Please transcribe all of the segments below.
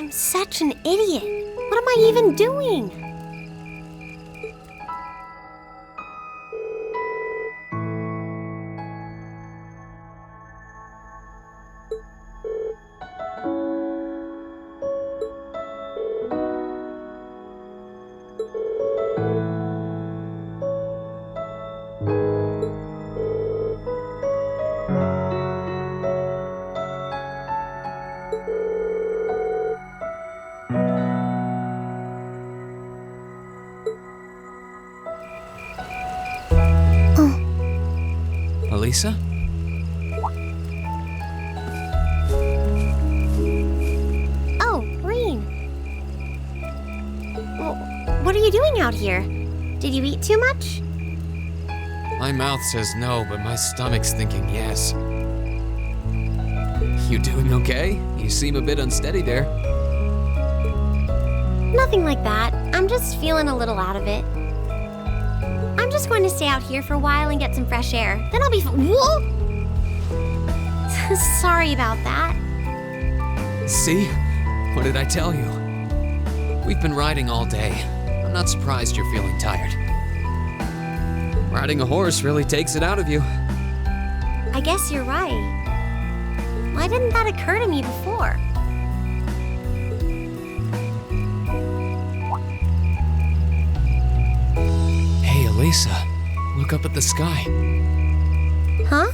I'm such an idiot. What am I even doing? Lisa? Oh, Rean. Well, what are you doing out here? Did you eat too much? My mouth says no, but my stomach's thinking yes. You doing okay? You seem a bit unsteady there. Nothing like that. I'm just feeling a little out of it. I'm just going to stay out here for a while and get some fresh air. Then I'll be Whoa! Sorry about that. See? What did I tell you? We've been riding all day. I'm not surprised you're feeling tired. Riding a horse really takes it out of you. I guess you're right. Why didn't that occur to me before? Hey, Elisa, look up at the sky. Huh?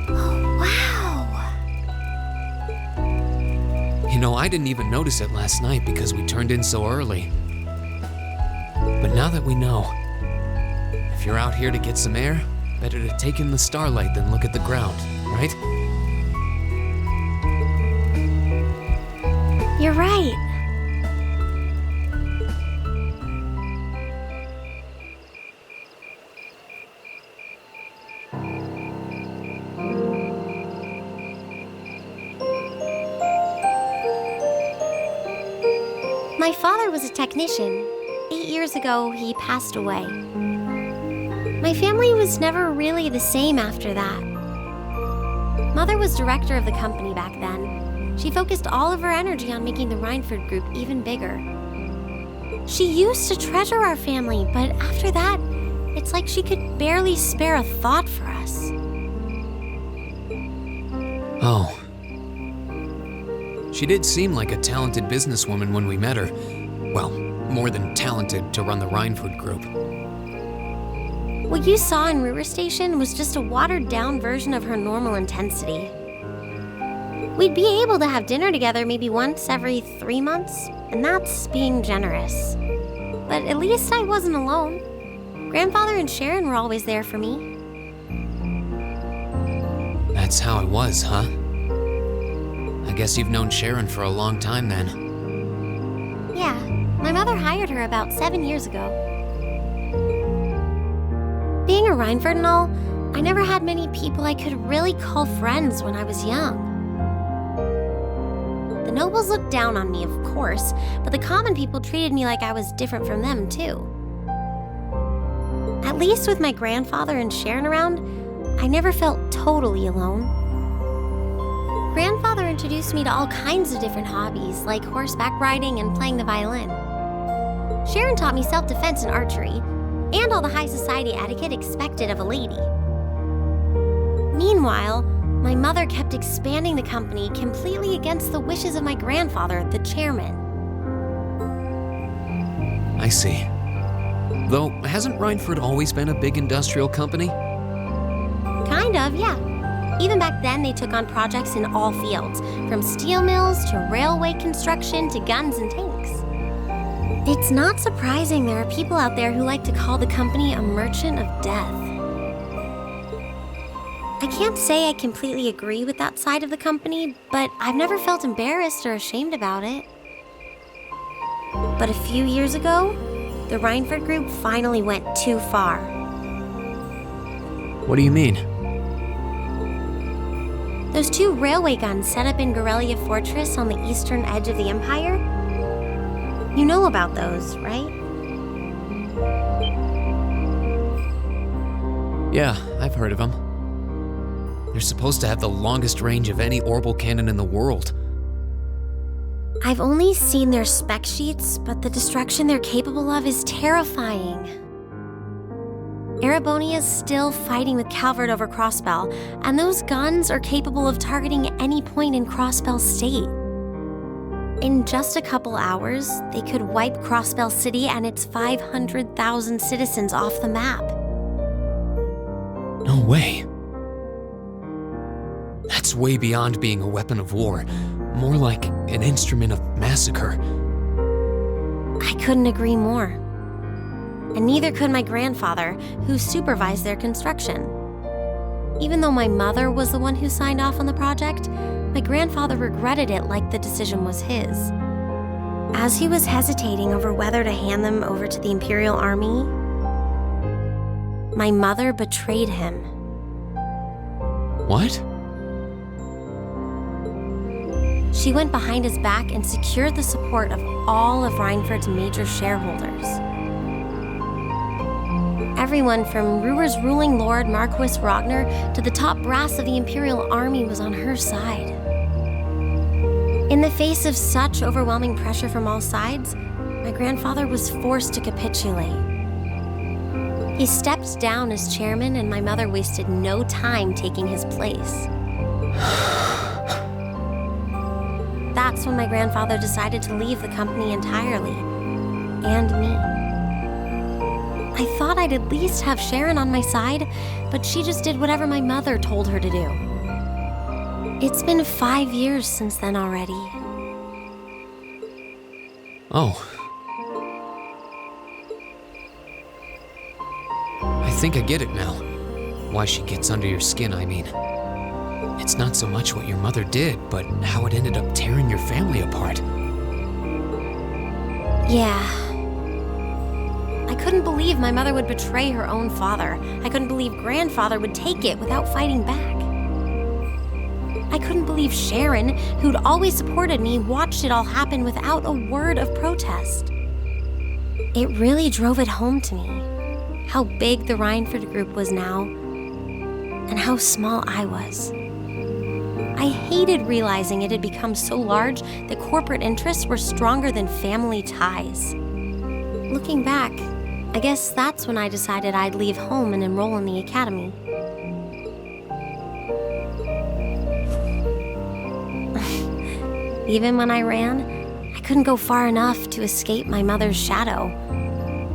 Oh, wow. You know, I didn't even notice it last night because we turned in so early. But now that we know, if you're out here to get some air, better to take in the starlight than look at the ground, right? You're right. My father was a technician. 8 years ago, he passed away. My family was never really the same after that. Mother was director of the company back then. She focused all of her energy on making the Rhineford Group even bigger. She used to treasure our family, but after that, it's like she could barely spare a thought for us. Oh. She did seem like a talented businesswoman when we met her. Well, more than talented to run the Rhineford Group. What you saw in River Station was just a watered-down version of her normal intensity. We'd be able to have dinner together maybe once every 3 months, and that's being generous. But at least I wasn't alone. Grandfather and Sharon were always there for me. That's how it was, huh? I guess you've known Sharon for a long time then. Yeah, my mother hired her about 7 years ago. Being a Rhineford and all, I never had many people I could really call friends when I was young. The nobles looked down on me, of course, but the common people treated me like I was different from them, too. At least with my grandfather and Sharon around, I never felt totally alone. Grandfather introduced me to all kinds of different hobbies, like horseback riding and playing the violin. Sharon taught me self-defense and archery, and all the high society etiquette expected of a lady. Meanwhile, my mother kept expanding the company completely against the wishes of my grandfather, the chairman. I see. Though, hasn't Rhineford always been a big industrial company? Kind of, yeah. Even back then, they took on projects in all fields, from steel mills to railway construction to guns and tanks. It's not surprising there are people out there who like to call the company a merchant of death. I can't say I completely agree with that side of the company, but I've never felt embarrassed or ashamed about it. But a few years ago, the Rhineford Group finally went too far. What do you mean? Those 2 railway guns set up in Gorelia Fortress on the eastern edge of the Empire? You know about those, right? Yeah, I've heard of them. They're supposed to have the longest range of any orbital cannon in the world. I've only seen their spec sheets, but the destruction they're capable of is terrifying. Erebonia's still fighting with Calvert over Crossbell, and those guns are capable of targeting any point in Crossbell State. In just a couple hours, they could wipe Crossbell City and its 500,000 citizens off the map. No way. That's way beyond being a weapon of war, more like an instrument of massacre. I couldn't agree more. And neither could my grandfather, who supervised their construction. Even though my mother was the one who signed off on the project, my grandfather regretted it like the decision was his. As he was hesitating over whether to hand them over to the Imperial Army, my mother betrayed him. What? She went behind his back and secured the support of all of Reinford's major shareholders. Everyone from Ruhr's ruling lord Marquis Ragnar to the top brass of the Imperial Army was on her side. In the face of such overwhelming pressure from all sides, my grandfather was forced to capitulate. He stepped down as chairman, and my mother wasted no time taking his place. That's when my grandfather decided to leave the company entirely, and me. I thought I'd at least have Sharon on my side, but she just did whatever my mother told her to do. It's been 5 years since then already. Oh. I think I get it now. Why she gets under your skin, I mean. It's not so much what your mother did, but how it ended up tearing your family apart. Yeah. I couldn't believe my mother would betray her own father. I couldn't believe grandfather would take it without fighting back. I couldn't believe Sharon, who'd always supported me, watched it all happen without a word of protest. It really drove it home to me, how big the Reinford group was now, and how small I was. I hated realizing it had become so large that corporate interests were stronger than family ties. Looking back, I guess that's when I decided I'd leave home and enroll in the academy. Even when I ran, I couldn't go far enough to escape my mother's shadow,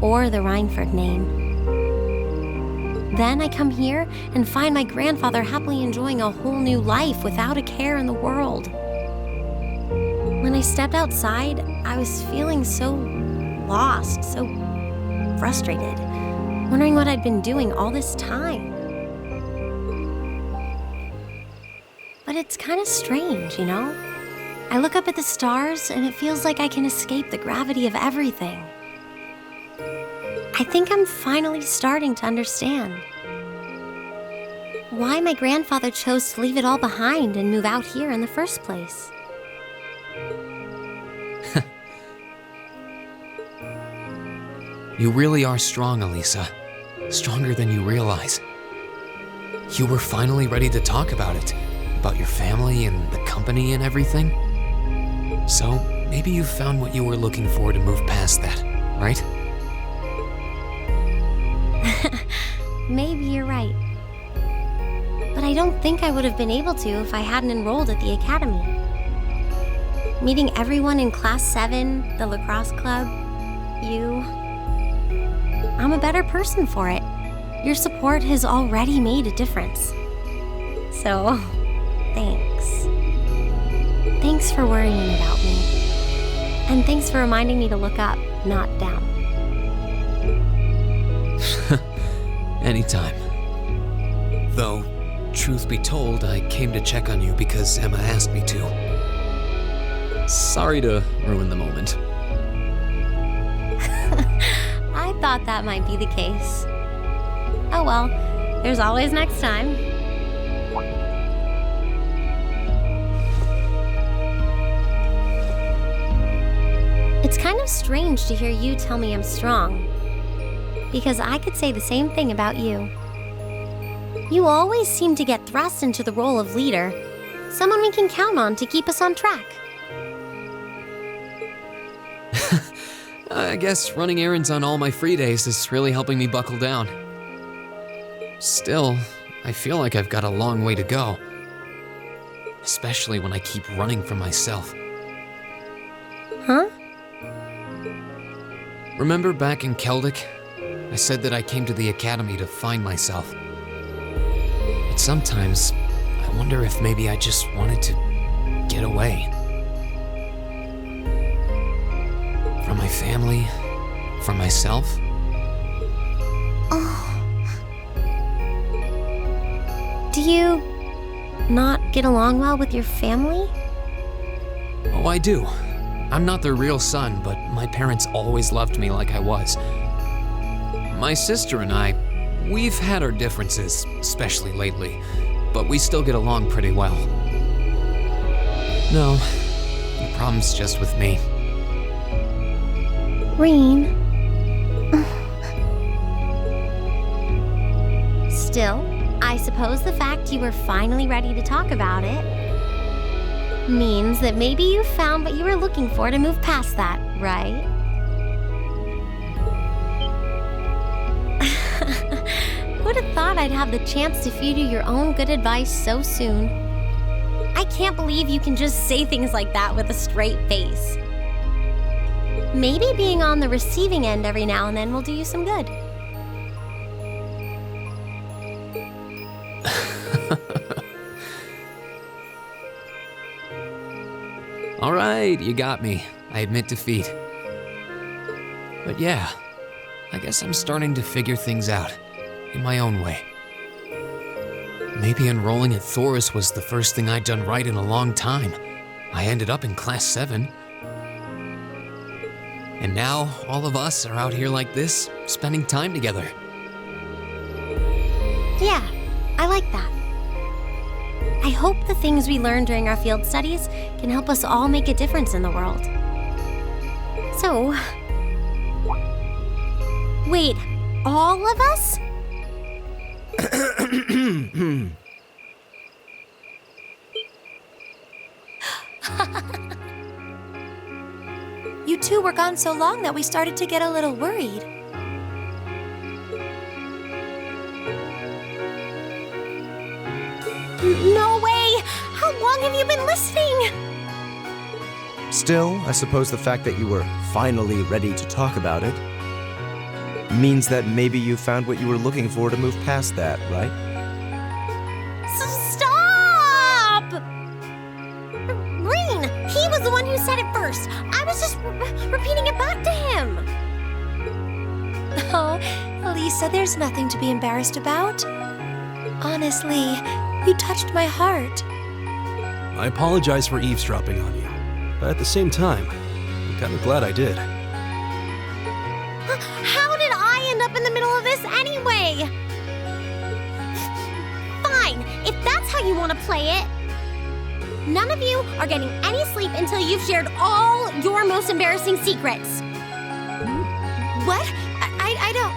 or the Reinford name. Then I come here and find my grandfather happily enjoying a whole new life without a care in the world. When I stepped outside, I was feeling so lost, so frustrated, wondering what I'd been doing all this time. But it's kind of strange, you know? I look up at the stars and it feels like I can escape the gravity of everything. I think I'm finally starting to understand why my grandfather chose to leave it all behind and move out here in the first place. You really are strong, Elisa. Stronger than you realize. You were finally ready to talk about it, about your family and the company and everything. So maybe you found what you were looking for to move past that, right? Maybe you're right. But I don't think I would have been able to if I hadn't enrolled at the academy. Meeting everyone in Class 7, the lacrosse club, you... I'm a better person for it. Your support has already made a difference. So, thanks. Thanks for worrying about me. And thanks for reminding me to look up, not down. Anytime. Though, truth be told, I came to check on you because Emma asked me to. Sorry to ruin the moment. I thought that might be the case. Oh well, there's always next time. It's kind of strange to hear you tell me I'm strong, because I could say the same thing about you. You always seem to get thrust into the role of leader, someone we can count on to keep us on track. I guess running errands on all my free days is really helping me buckle down. Still, I feel like I've got a long way to go. Especially when I keep running from myself. Huh? Remember back in Keldic? I said that I came to the academy to find myself. But sometimes, I wonder if maybe I just wanted to get away. From my family, from myself. Do you not get along well with your family? Oh, I do. I'm not their real son, but my parents always loved me like I was. My sister and I, we've had our differences, especially lately, but we still get along pretty well. No, the problem's just with me. Reen. Still, I suppose the fact you were finally ready to talk about it means that maybe you found what you were looking for to move past that, right? Who'd have thought I'd have the chance to feed you your own good advice so soon? I can't believe you can just say things like that with a straight face. Maybe being on the receiving end every now and then will do you some good. All right, you got me. I admit defeat. But yeah, I guess I'm starting to figure things out in my own way. Maybe enrolling at Thoris was the first thing I'd done right in a long time. I ended up in Class 7. And now, all of us are out here like this, spending time together. Yeah, I like that. I hope the things we learned during our field studies can help us all make a difference in the world. So... Wait, all of us? You two were gone so long that we started to get a little worried. No way! How long have you been listening? Still, I suppose the fact that you were finally ready to talk about it means that maybe you found what you were looking for to move past that, right? Stop! Reen, he was the one who said it first. I was just repeating it back to him. Oh, Lisa, there's nothing to be embarrassed about. Honestly, you touched my heart. I apologize for eavesdropping on you, but at the same time, I'm kind of glad I did. How did I end up in the middle of this anyway? Fine, if that's how you want to play it. None of you are getting any sleep until you've shared all your most embarrassing secrets. What? I don't...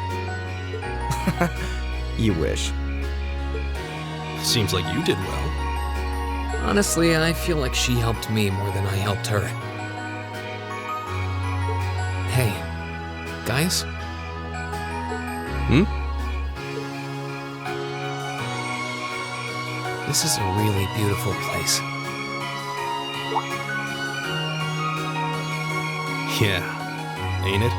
You wish. Seems like you did well. Honestly, I feel like she helped me more than I helped her. Hey, guys? This is a really beautiful place. Yeah, ain't it?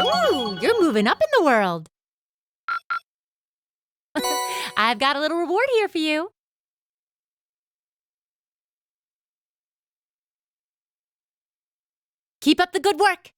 Ooh, you're moving up in the world. I've got a little reward here for you. Keep up the good work.